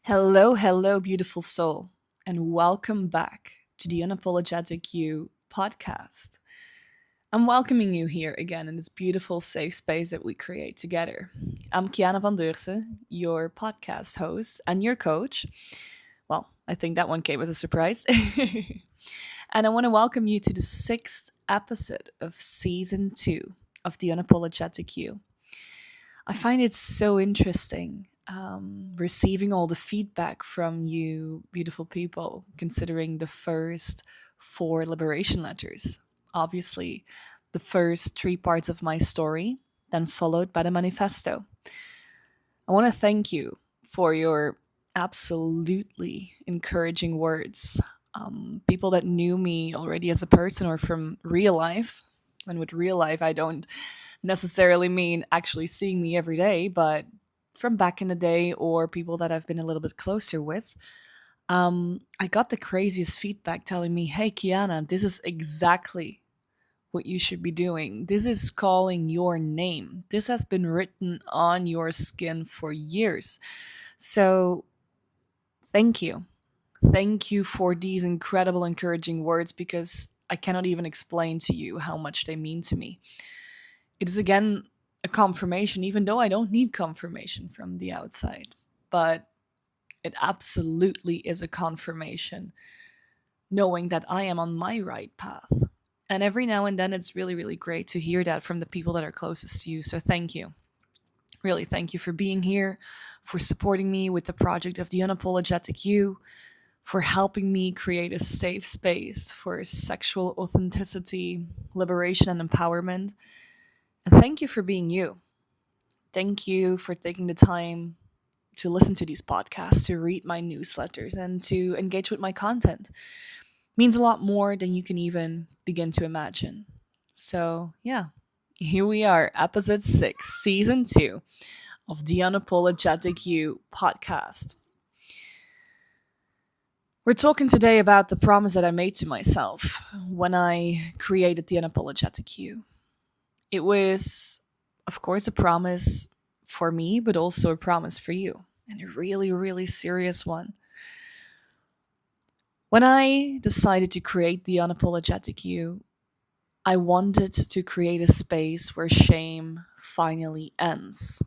Hello, hello, beautiful soul, and welcome back to the Unapologetic You podcast. I'm welcoming you here again in this beautiful safe space that we create together. I'm Kiana van Deursen, your podcast host and your coach. Well, I think that one came as a surprise. And I want to welcome you to the sixth episode of season 2 of the Unapologetic You. I find it so interesting receiving all the feedback from you, beautiful people, considering the first four liberation letters. Obviously, the first three parts of my story, then followed by the manifesto. I want to thank you for your absolutely encouraging words. People that knew me already as a person or from real life, and with real life, I don't necessarily mean actually seeing me every day, but from back in the day or people that I've been a little bit closer with, I got the craziest feedback telling me, hey, Kiana, this is exactly what you should be doing. This is calling your name. This has been written on your skin for years. So thank you. Thank you for these incredible, encouraging words because I cannot even explain to you how much they mean to me. It is again a confirmation, even though I don't need confirmation from the outside. But it absolutely is a confirmation knowing that I am on my right path. And every now and then it's really, really great to hear that from the people that are closest to you. So thank you. Really, thank you for being here, for supporting me with the project of the Unapologetic You, for helping me create a safe space for sexual authenticity, liberation, and empowerment. And thank you for being you. Thank you for taking the time to listen to these podcasts, to read my newsletters, and to engage with my content. It means a lot more than you can even begin to imagine. So, yeah, here we are, episode 6, season 2 of the Unapologetic You podcast. We're talking today about the promise that I made to myself when I created the Unapologetic You. It was, of course, a promise for me, but also a promise for you, and a really, really serious one. When I decided to create the Unapologetic You, I wanted to create a space where shame finally ends,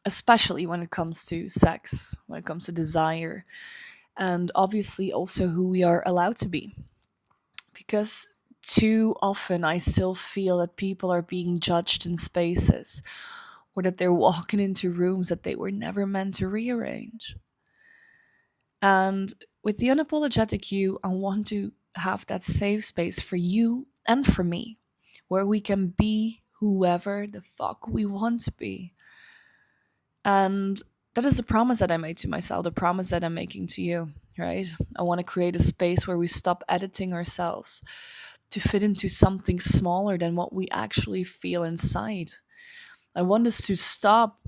especially when it comes to sex, when it comes to desire, and obviously also who we are allowed to be. Because too often I still feel that people are being judged in spaces or that they're walking into rooms that they were never meant to rearrange. And with the Unapologetic You, I want to have that safe space for you and for me, where we can be whoever the fuck we want to be. And that is a promise that I made to myself, the promise that I'm making to you, right? I want to create a space where we stop editing ourselves to fit into something smaller than what we actually feel inside. I want us to stop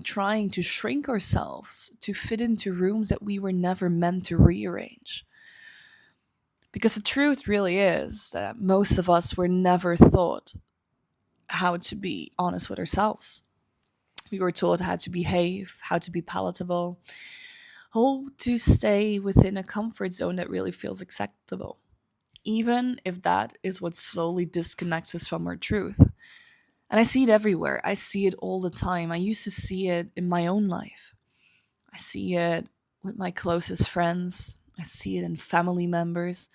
trying to shrink ourselves to fit into rooms that we were never meant to rearrange. Because the truth really is that most of us were never taught how to be honest with ourselves. We were taught how to behave, how to be palatable, how to stay within a comfort zone that really feels acceptable, even if that is what slowly disconnects us from our truth. And I see it everywhere. I see it all the time. I used to see it in my own life. I see it with my closest friends. I see it in family members.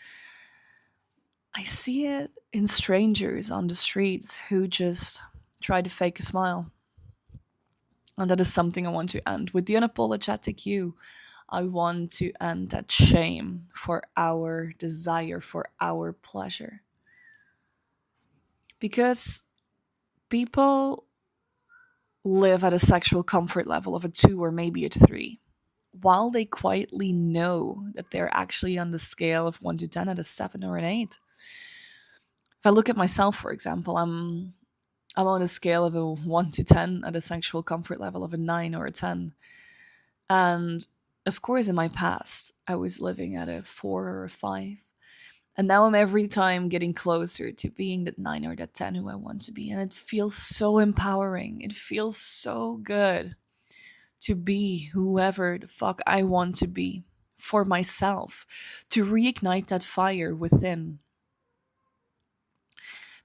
I see it in strangers on the streets who just try to fake a smile. And that is something I want to end. With the Unapologetic You, I want to end that shame for our desire, for our pleasure. Because people live at a sexual comfort level of a 2 or maybe a 3, while they quietly know that they're actually on the scale of 1 to 10 at a 7 or an 8. If I look at myself, for example, I'm on a scale of a 1 to 10 at a sexual comfort level of a 9 or a 10. And of course, in my past, I was living at a 4 or a 5. And now I'm every time getting closer to being that 9 or that 10 who I want to be. And it feels so empowering. It feels so good to be whoever the fuck I want to be for myself, to reignite that fire within.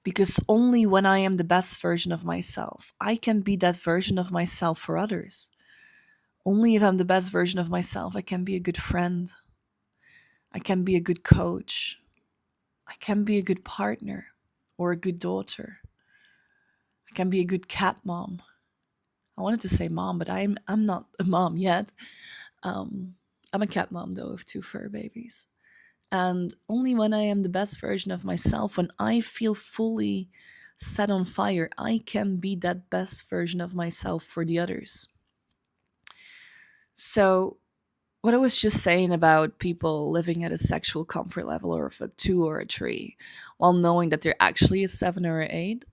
Because only when I am the best version of myself, I can be that version of myself for others. Only if I'm the best version of myself, I can be a good friend. I can be a good coach. I can be a good partner or a good daughter. I can be a good cat mom. I wanted to say mom, but I'm not a mom yet. Um, I'm a cat mom though of two fur babies. And only when I am the best version of myself, when I feel fully set on fire, I can be that best version of myself for the others. So, what I was just saying about people living at a sexual comfort level or of a 2 or a 3, while knowing that they're actually a 7 or an 8,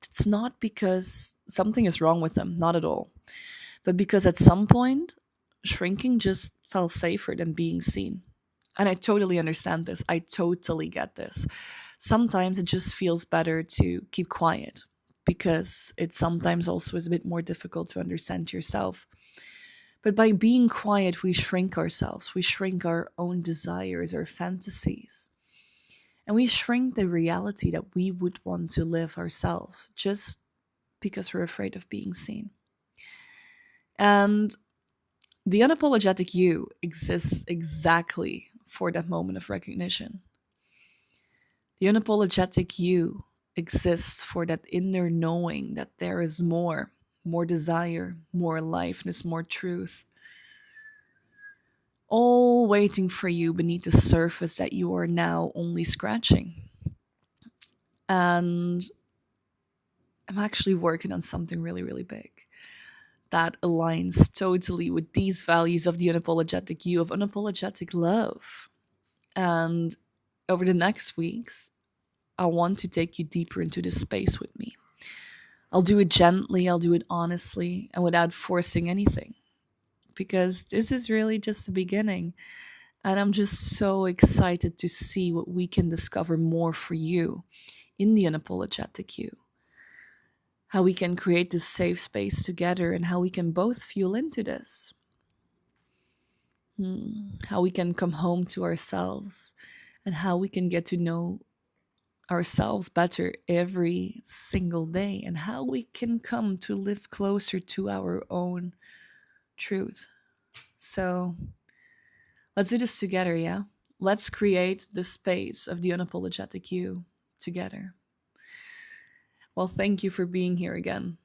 it's not because something is wrong with them, not at all. But because at some point, shrinking just felt safer than being seen. And I totally understand this. I totally get this. Sometimes it just feels better to keep quiet because it sometimes also is a bit more difficult to understand yourself. But by being quiet, we shrink ourselves. We shrink our own desires, our fantasies. And we shrink the reality that we would want to live ourselves just because we're afraid of being seen. And the unapologetic you exists exactly for that moment of recognition. The unapologetic you exists for that inner knowing that there is more desire, more aliveness, more truth, all waiting for you beneath the surface that you are now only scratching. And I'm actually working on something really, really big that aligns totally with these values of the unapologetic you, of unapologetic love. And over the next weeks, I want to take you deeper into this space with me. I'll do it gently, I'll do it honestly, and without forcing anything, because this is really just the beginning. And I'm just so excited to see what we can discover more for you in the unapologetic you. How we can create this safe space together and how we can both fuel into this. How we can come home to ourselves and how we can get to know ourselves better every single day and how we can come to live closer to our own truth. So let's do this together, yeah? Let's create the space of the unapologetic you together. Well, thank you for being here again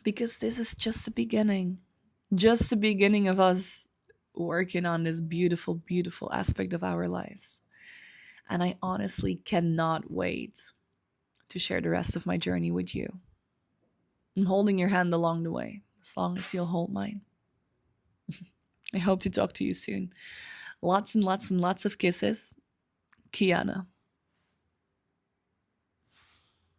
because this is just the beginning of us working on this beautiful, beautiful aspect of our lives. And I honestly cannot wait to share the rest of my journey with you. I'm holding your hand along the way, as long as you'll hold mine. I hope to talk to you soon. Lots and lots and lots of kisses. Kiana.